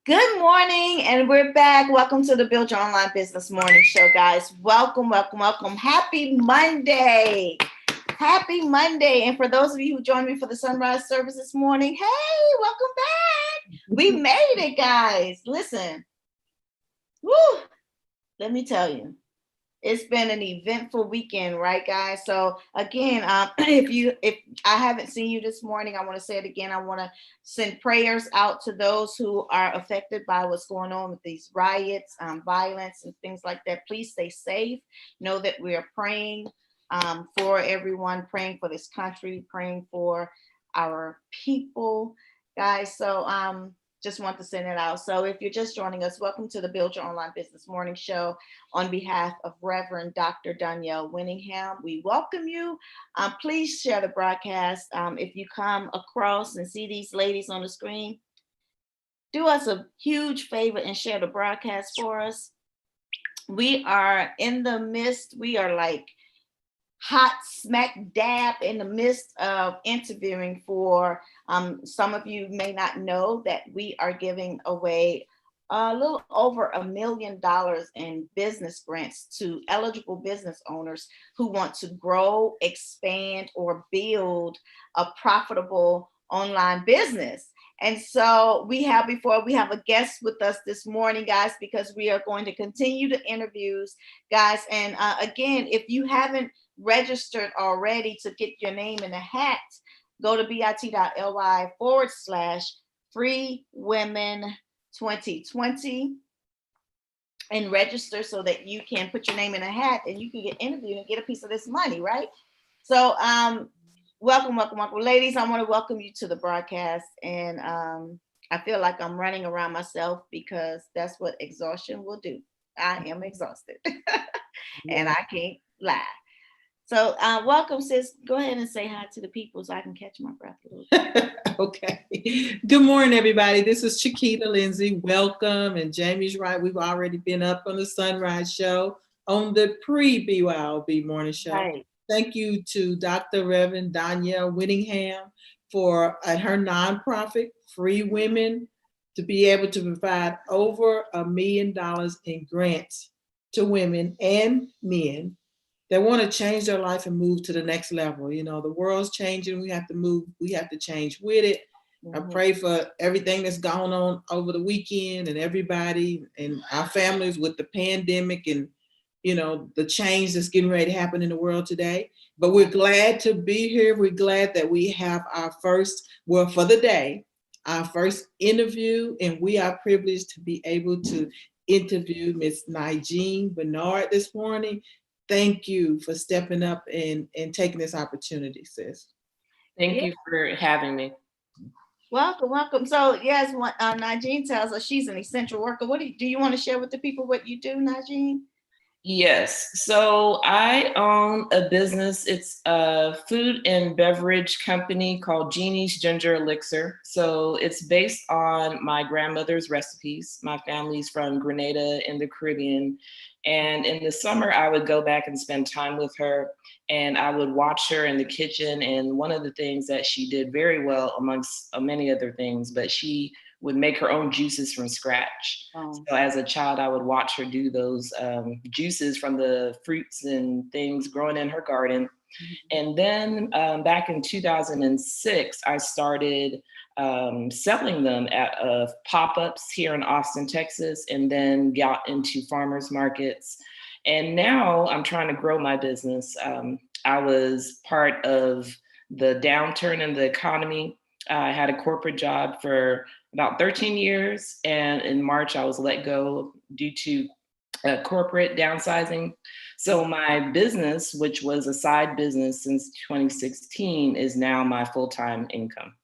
Good morning, and we're back. Welcome to the Build Your Online Business Morning Show, guys. Welcome, welcome, welcome. Happy Monday. Happy Monday. And for those of you who joined me for the sunrise service this morning, hey, welcome back. We made it, guys. Listen, woo, let me tell you. It's been an eventful weekend, right, guys? So again, if I haven't seen you this morning, I want to say it again. I want to send prayers out to those who are affected by what's going on with these riots, violence, and things like that. Please stay safe. Know that we are praying for everyone, praying for this country, praying for our people, guys. So just want to send it out. So if you're just joining us, welcome to the Build Your Online Business Morning Show. On behalf of Reverend Dr. Danielle Winningham, we welcome you. Please share the broadcast. If you come across and see these ladies on the screen, do us a huge favor and share the broadcast for us. We are in the midst, we are like hot smack dab in the midst of interviewing for some of you may not know that we are giving away a little over $1 million in business grants to eligible business owners who want to grow, expand, or build a profitable online business. And so we have a guest with us this morning, guys, because we are going to continue the interviews, guys. And again, if you haven't registered already to get your name in the hat, go to bit.ly/freewomen2020 and register so that you can put your name in a hat and you can get interviewed and get a piece of this money, right? So welcome, welcome, welcome. Ladies, I want to welcome you to the broadcast. And I feel like I'm running around myself because that's what exhaustion will do. I am exhausted and I can't lie. So welcome, sis. Go ahead and say hi to the people so I can catch my breath a little bit. Okay. Good morning, everybody. This is Chiquita Lindsay. Welcome. And Jamie's right. We've already been up on the Sunrise Show on the pre-BYOB morning show. Right. Thank you to Dr. Reverend Danielle Winningham for at her nonprofit, Free Women, to be able to provide over $1 million in grants to women and men that want to change their life and move to the next level. You know, the world's changing. We have to move. We have to change with it. I pray for everything that's gone on over the weekend and everybody and our families with the pandemic and, you know, the change that's getting ready to happen in the world today. But we're glad to be here. We're glad that we have our first, well, for the day, our first interview. And we are privileged to be able to interview Miss Nigene Bernard this morning. Thank you for stepping up and taking this opportunity, sis. Thank you for having me. Welcome, welcome. So yes, Nigene tells us she's an essential worker. What do you want to share with the people what you do, Nigene? Yes, so I own a business. It's a food and beverage company called Jeannie's Ginger Elixir. So it's based on my grandmother's recipes. My family's from Grenada in the Caribbean. And in the summer, I would go back and spend time with her and I would watch her in the kitchen. And one of the things that she did very well, amongst many other things, but she would make her own juices from scratch. So as a child, I would watch her do those juices from the fruits and things growing in her garden. And then back in 2006, I started selling them at pop-ups here in Austin, Texas, and then got into farmers markets. And now I'm trying to grow my business. I was part of the downturn in the economy. I had a corporate job for about 13 years. And in March, I was let go due to corporate downsizing. So my business, which was a side business since 2016, is now my full-time income.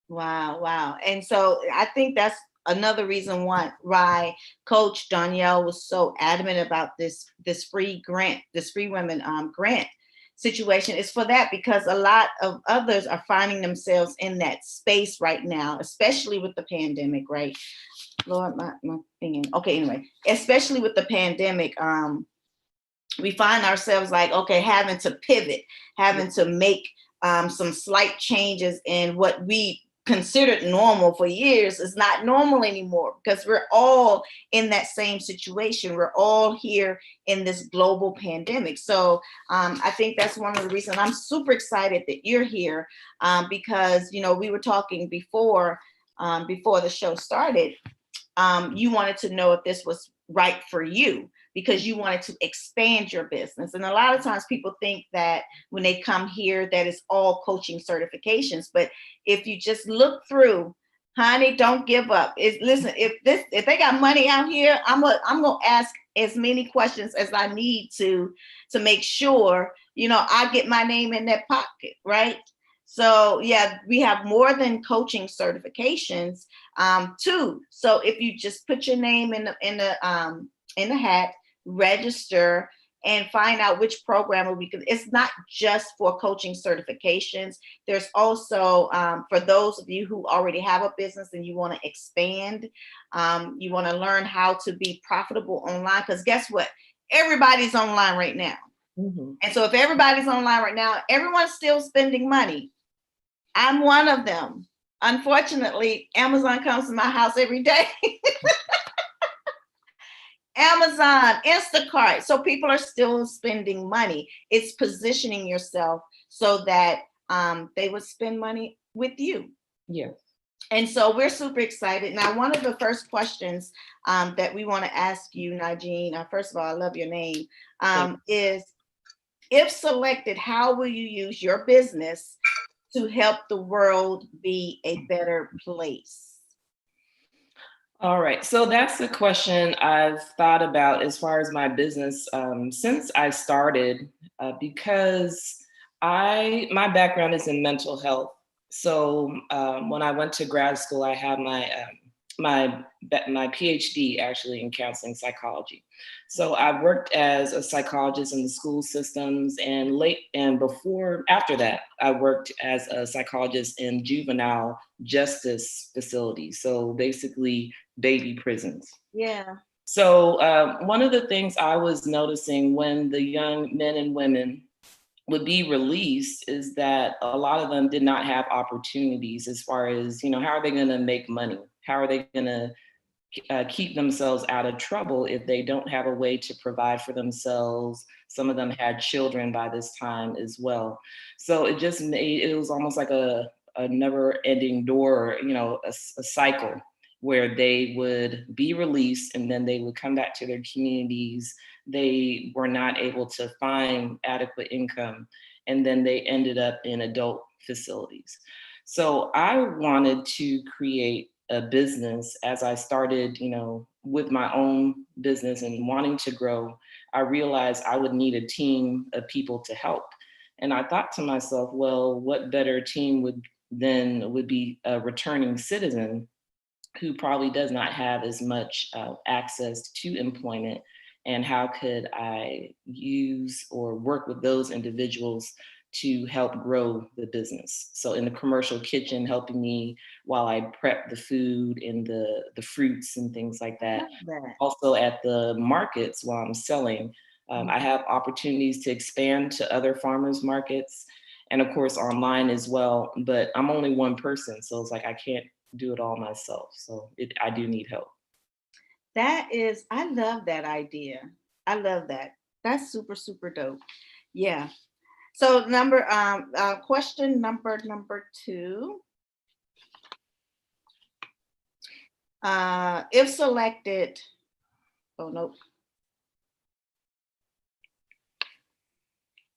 Wow, wow. And so I think that's another reason why Coach Danielle was so adamant about this free women grant situation is for that, because a lot of others are finding themselves in that space right now, especially with the pandemic, right? Lord, my opinion. Okay, anyway, especially with the pandemic, we find ourselves like, okay, having to pivot, having to make some slight changes in what we considered normal for years is not normal anymore, because we're all in that same situation. We're all here in this global pandemic. So I think that's one of the reasons I'm super excited that you're here, because, you know, we were talking before the show started. You wanted to know if this was right for you, because you wanted to expand your business. And a lot of times people think that when they come here that it's all coaching certifications. But if you just look through, honey, don't give up. Listen, if they got money out here, I'm gonna ask as many questions as I need to make sure, you know, I get my name in that pocket, right? So yeah, we have more than coaching certifications too. So if you just put your name in the hat, register, and find out which program will be. It's not just for coaching certifications. There's also for those of you who already have a business and you want to expand, you want to learn how to be profitable online. Because guess what? Everybody's online right now. Mm-hmm. And so if everybody's online right now, everyone's still spending money. I'm one of them. Unfortunately, Amazon comes to my house every day. Amazon, Instacart. So people are still spending money. It's positioning yourself so that they would spend money with you. Yeah. And so we're super excited. Now, one of the first questions that we want to ask you, Najeen, first of all, I love your name, is, if selected, how will you use your business to help the world be a better place? All right, so that's the question I've thought about as far as my business since I started, because my background is in mental health. So when I went to grad school, I had my PhD actually in counseling psychology. So I worked as a psychologist in the school systems, and after that, I worked as a psychologist in juvenile justice facilities. So basically baby prisons. Yeah. So one of the things I was noticing when the young men and women would be released is that a lot of them did not have opportunities as far as, you know, how are they going to make money? How are they going to keep themselves out of trouble if they don't have a way to provide for themselves? Some of them had children by this time as well. So it was almost like a never ending door, you know, a cycle where they would be released and then they would come back to their communities. They were not able to find adequate income, and then they ended up in adult facilities. So I wanted to create a business. As I started, you know, with my own business and wanting to grow, I realized I would need a team of people to help. And I thought to myself, well, what better team would be a returning citizen who probably does not have as much access to employment, and how could I use or work with those individuals to help grow the business? So in the commercial kitchen, helping me while I prep the food and the fruits and things like that. Also at the markets while I'm selling, I have opportunities to expand to other farmers markets, and of course online as well. But I'm only one person, so it's like I can't do it all myself. So I do need help. I love that idea. I love that. That's super, super dope. Yeah. So question number 2. If selected, oh no.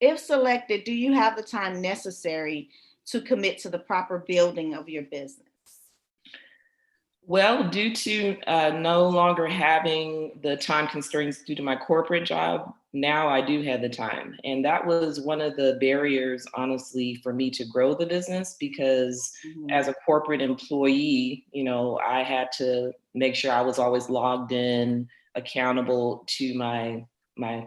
If selected, do you have the time necessary to commit to the proper building of your business? Well, due to no longer having the time constraints due to my corporate job, now I do have the time. And that was one of the barriers, honestly, for me to grow the business, because as a corporate employee, you know, I had to make sure I was always logged in, accountable to my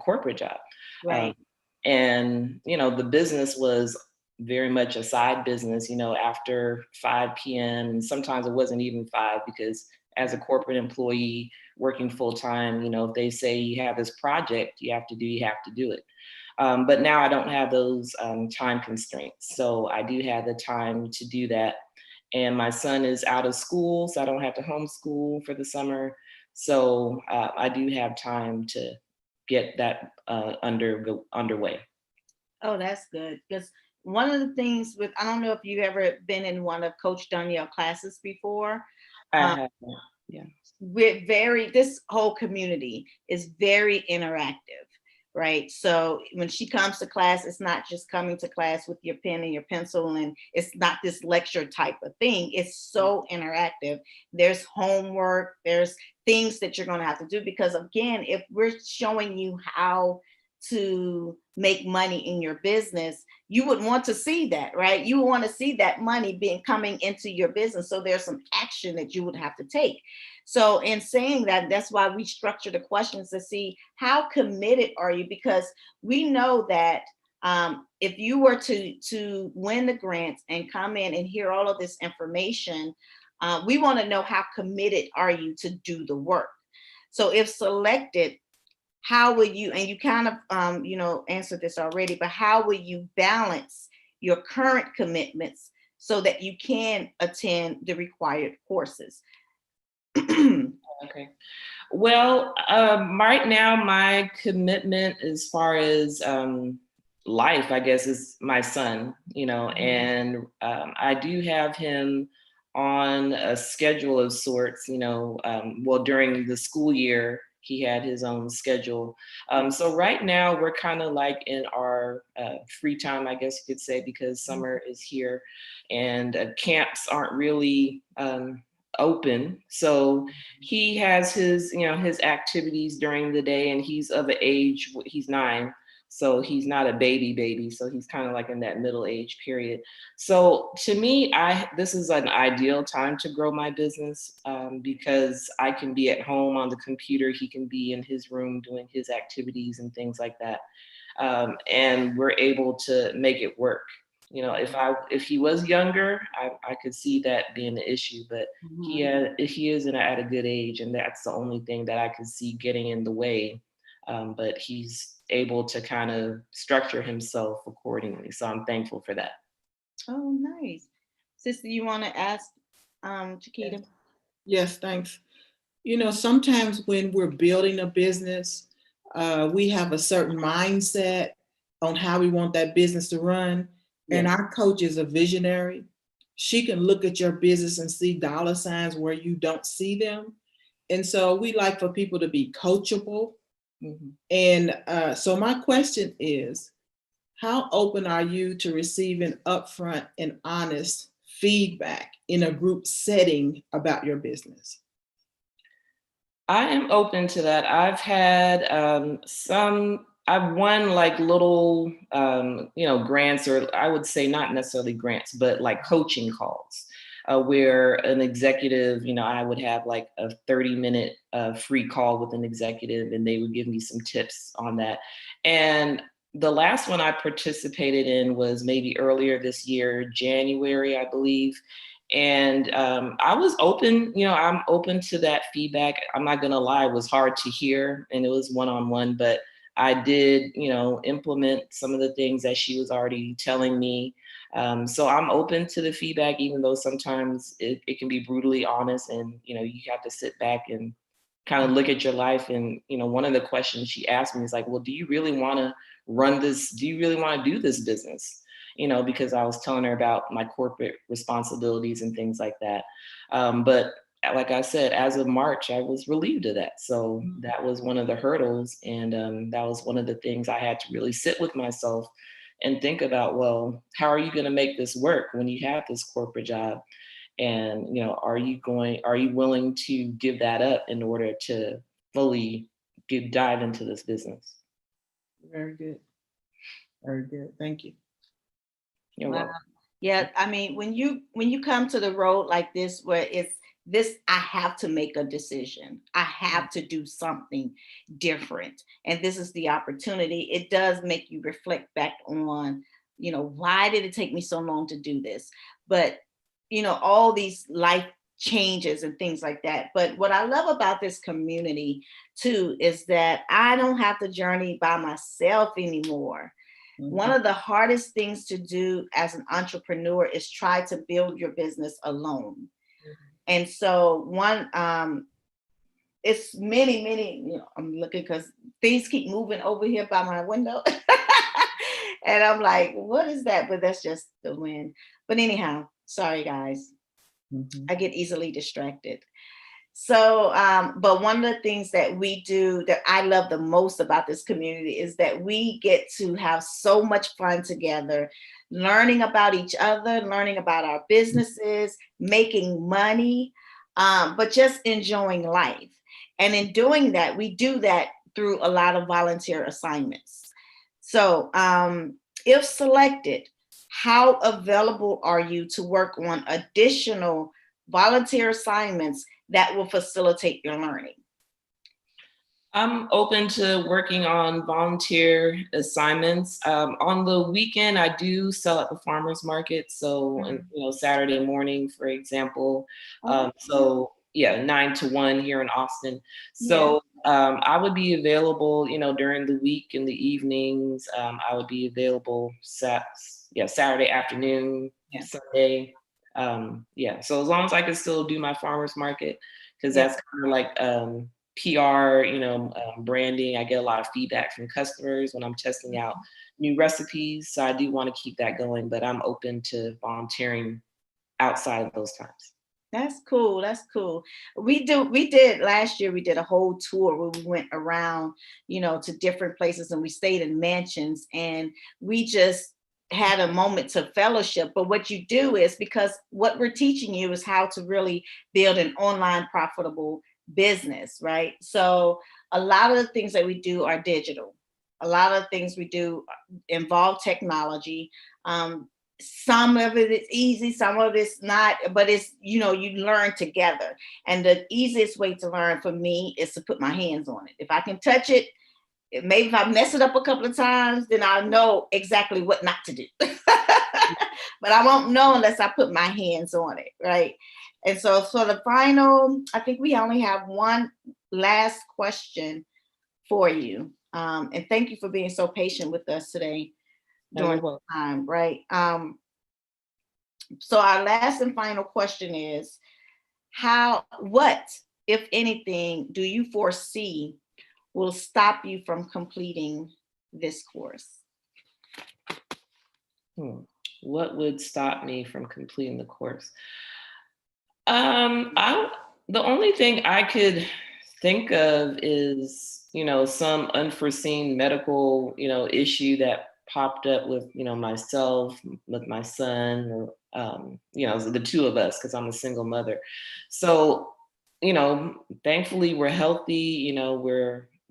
corporate job. Right. And, you know, the business was very much a side business, you know, after 5 p.m. And sometimes it wasn't even 5, because as a corporate employee working full time, you know, if they say you have this project you have to do it. But now I don't have those time constraints. So I do have the time to do that. And my son is out of school, so I don't have to homeschool for the summer. So I do have time to get that underway. Oh, that's good. Because one of the things with, I don't know if you've ever been in one of Coach Danielle classes before. I Um, have, yeah. this whole community is very interactive, right? So when she comes to class, it's not just coming to class with your pen and your pencil, and it's not this lecture type of thing. It's so interactive. There's homework, there's things that you're going to have to do, because again, if we're showing you how to make money in your business, you would want to see that, right? You want to see that money being coming into your business. So there's some action that you would have to take. So in saying that, that's why we structure the questions to see how committed are you, because we know that if you were to win the grants and come in and hear all of this information, we want to know how committed are you to do the work. So if selected, how will you, and you kind of answered this already, but how will you balance your current commitments so that you can attend the required courses? Okay. Well, right now, my commitment as far as life, I guess, is my son, and I do have him on a schedule of sorts, well, during the school year, he had his own schedule. So right now, we're kind of like in our free time, I guess you could say, because summer is here and camps aren't really open. So he has his, his activities during the day, and he's of an age, he's 9. So he's not a baby. So he's kind of like in that middle age period. So to me, this is an ideal time to grow my business because I can be at home on the computer. He can be in his room doing his activities and things like that. And we're able to make it work. If he was younger, I could see that being an issue, but he is at a good age, and that's the only thing that I could see getting in the way. But he's able to kind of structure himself accordingly. So I'm thankful for that. Oh, nice. Sister, you want to ask Chiquita? Yes, thanks. Sometimes when we're building a business, we have a certain mindset on how we want that business to run. And our coach is a visionary. She can look at your business and see dollar signs where you don't see them. And so we like for people to be coachable. And so my question is, how open are you to receiving upfront and honest feedback in a group setting about your business? I am open to that. I've had I've won like little, grants, or I would say not necessarily grants, but like coaching calls where an executive, I would have like a 30-minute free call with an executive, and they would give me some tips on that. And the last one I participated in was maybe earlier this year, January, I believe. And I was open, I'm open to that feedback. I'm not going to lie, it was hard to hear, and it was one-on-one, but I did, implement some of the things that she was already telling me. So I'm open to the feedback, even though sometimes it can be brutally honest, and, you have to sit back and kind of look at your life. And, one of the questions she asked me is like, well, do you really want to run this? Do you really want to do this business? Because I was telling her about my corporate responsibilities and things like that. But like I said, as of March, I was relieved of that. So that was one of the hurdles. And that was one of the things I had to really sit with myself and think about, well, how are you going to make this work when you have this corporate job? And, are you willing to give that up in order to fully dive into this business? Very good. Very good. Thank you. You're welcome. Yeah, I mean, when you come to the road like this, where it's this, I have to make a decision. I have to do something different. And this is the opportunity. It does make you reflect back on, why did it take me so long to do this? But, all these life changes and things like that. But what I love about this community too is that I don't have to journey by myself anymore. One of the hardest things to do as an entrepreneur is try to build your business alone. And so it's many, I'm looking because things keep moving over here by my window. And I'm like, what is that? But that's just the wind. But anyhow, sorry guys. I get easily distracted. So, but one of the things that we do that I love the most about this community is that we get to have so much fun together, learning about each other, learning about our businesses, making money, but just enjoying life. And in doing that, we do that through a lot of volunteer assignments. So, if selected, how available are you to work on additional volunteer assignments that will facilitate your learning? I'm open to working on volunteer assignments. On the weekend, I do sell at the farmers market. So, Saturday morning, for example. So yeah, 9 to 1 here in Austin. So I would be available, during the week in the evenings. I would be available Saturday afternoon, Sunday. So as long as I can still do my farmers market, because that's kind of like PR, branding. I get a lot of feedback from customers when I'm testing out new recipes. So I do want to keep that going, but I'm open to volunteering outside of those times. That's cool. That's cool. We did last year, we did a whole tour where we went around, to different places, and we stayed in mansions, and we just had a moment to fellowship. But what you do is, because what we're teaching you is how to really build an online profitable business, right? So a lot of the things that we do are digital. A lot of the things we do involve technology. Some of it is easy, some of it's not, but it's, you learn together. And the easiest way to learn for me is to put my hands on it. If I can touch it, maybe if I mess it up a couple of times, then I'll know exactly what not to do. But I won't know unless I put my hands on it, right? And so for the final, I think we only have one last question for you. And thank you for being so patient with us today during the time, right? So our last and final question is, what, if anything, do you foresee will stop you from completing this course? What would stop me from completing the course? The only thing I could think of is, some unforeseen medical, issue that popped up with, myself, with my son, or, the two of us, because I'm a single mother. So, thankfully we're healthy,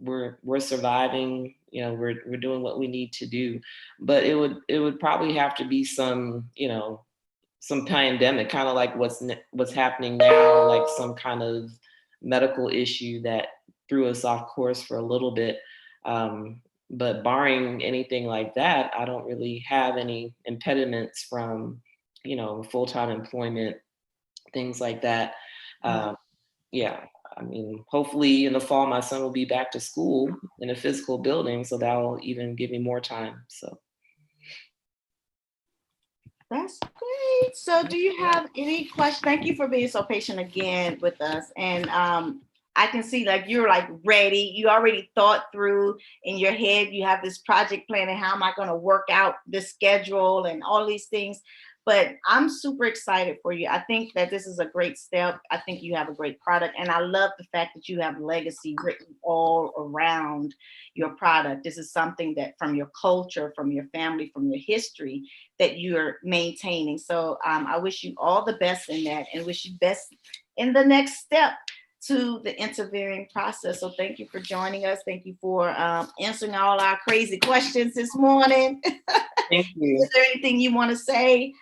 we're surviving, we're doing what we need to do. But it would probably have to be some pandemic, kind of like what's happening now, like some kind of medical issue that threw us off course for a little bit. But barring anything like that, I don't really have any impediments from, full-time employment, things like that. I mean, hopefully in the fall, my son will be back to school in a physical building, so that will even give me more time. So. That's great. So do you have any questions? Thank you for being so patient again with us. And I can see like you're like ready. You already thought through in your head, you have this project plan and how am I going to work out the schedule and all these things. But I'm super excited for you. I think that this is a great step. I think you have a great product. And I love the fact that you have legacy written all around your product. This is something that from your culture, from your family, from your history that you're maintaining. So I wish you all the best in that and wish you best in the next step to the interviewing process. So thank you for joining us. Thank you for answering all our crazy questions this morning. Thank you. Is there anything you want to say?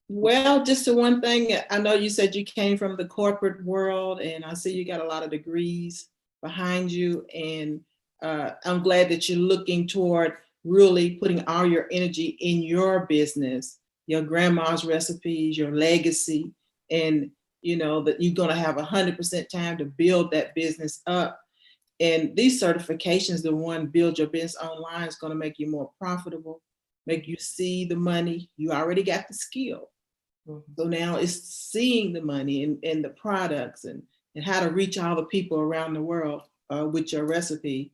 Well, just the one thing, I know you said you came from the corporate world, and I see you got a lot of degrees behind you, and I'm glad that you're looking toward really putting all your energy in your business, your grandma's recipes, your legacy, and that you're going to have 100% time to build that business up. And these certifications, the one Build Your Business Online, is going to make you more profitable, make you see the money. You already got the skill. So now it's seeing the money and the products and how to reach all the people around the world with your recipe.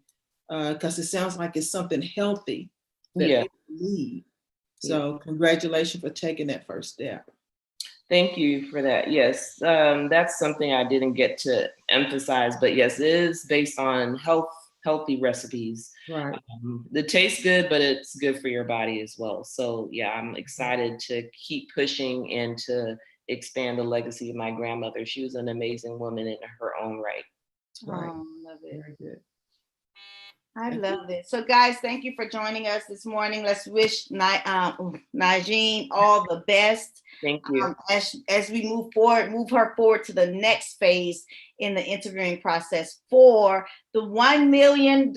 Because it sounds like it's something healthy that people need. So congratulations for taking that first step. Thank you for that. Yes, that's something I didn't get to emphasize, but yes, it is based on healthy recipes. Right. It tastes good, but it's good for your body as well. So yeah, I'm excited to keep pushing and to expand the legacy of my grandmother. She was an amazing woman in her own right. Right. Oh, love it. Very good. I love it. So guys, thank you for joining us this morning. Let's wish Najeen all the best. Thank you. As we move her forward to the next phase in the interviewing process for the $1 million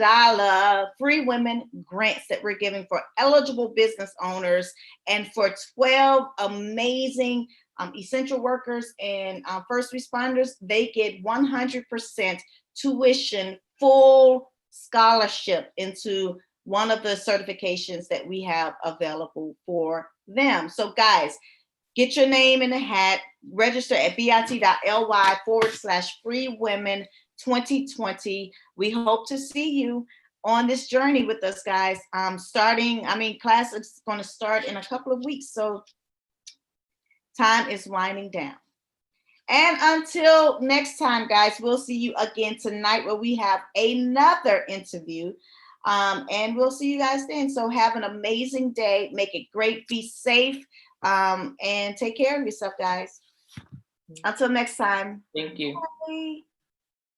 free women grants that we're giving for eligible business owners and for 12 amazing essential workers and first responders. They get 100% tuition, full scholarship into one of the certifications that we have available for them. So guys, get your name in the hat, register at bit.ly/freewomen2020. We hope to see you on this journey with us, guys. Class is going to start in a couple of weeks, so time is winding down. And until next time, guys, we'll see you again tonight where we have another interview. And we'll see you guys then. So have an amazing day. Make it great. Be safe. And take care of yourself, guys. Until next time. Thank you. Bye.